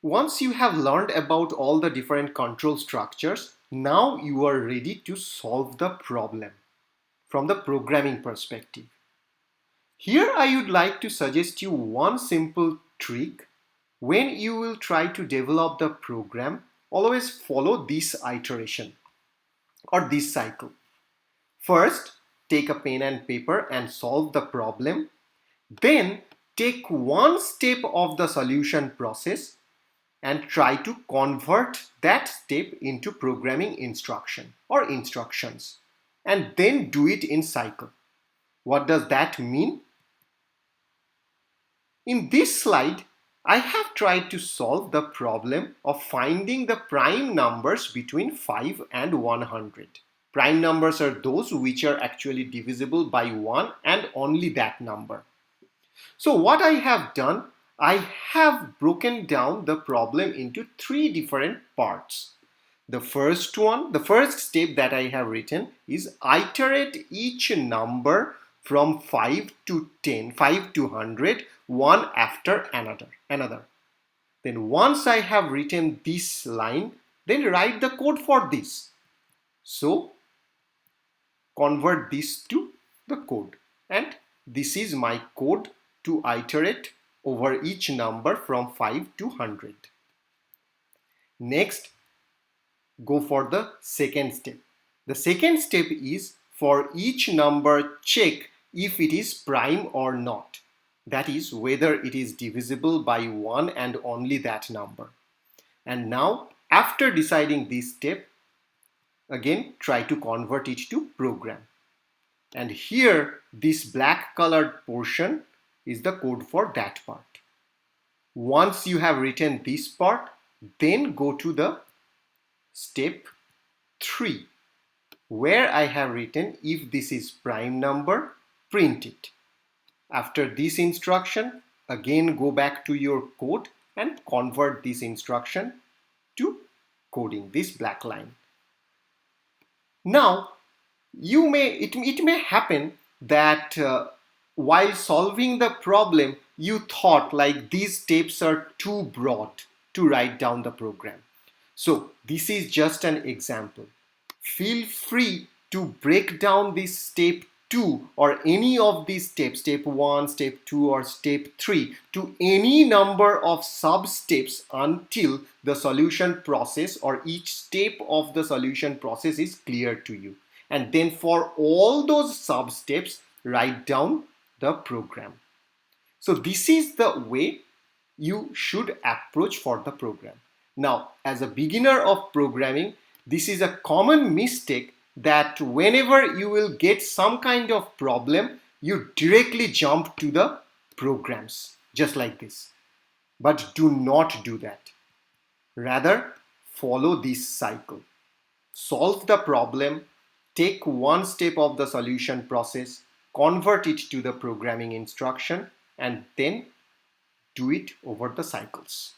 Once you have learned about all the different control structures, now you are ready to solve the problem from the programming perspective. Here I would like to suggest you one simple trick. When you will try to develop the program, always follow this iteration or this cycle. First, take a pen and paper and solve the problem. Then take one step of the solution process and try to convert that step into programming instruction or instructions, and then do it in cycle. What does that mean? In this slide, I have tried to solve the problem of finding the prime numbers between 5 and 100. Prime numbers are those which are actually divisible by 1 and only that number. So what I have done, I have broken down the problem into 3 different parts. The first step that I have written is iterate each number from 5 to 10, 5 to 100, one after another. Then once I have written this line, then write the code for this. So convert this to the code, and this is my code to iterate over each number from 5 to 100. Next, go for the second step. The second step is for each number check if it is prime or not. That is, whether it is divisible by 1 and only that number. And now, after deciding this step, again try to convert it to program. And here, this black colored portion is the code for that part. Once you have written this part, then go to the step 3, where I have written if this is prime number, print it. After this instruction, again go back to your code and convert this instruction to coding, this black line. Now, it may happen that while solving the problem, you thought like these steps are too broad to write down the program. So this is just an example. Feel free to break down this step 2 or any of these steps, step 1, step 2 or step 3, to any number of sub-steps until the solution process or each step of the solution process is clear to you. And then for all those sub-steps, write down the program. So this is the way you should approach for the program. Now, as a beginner of programming, this is a common mistake that whenever you will get some kind of problem, you directly jump to the programs, just like this. But do not do that. Rather, follow this cycle. Solve the problem, take one step of the solution process, convert it to the programming instruction, and then do it over the cycles.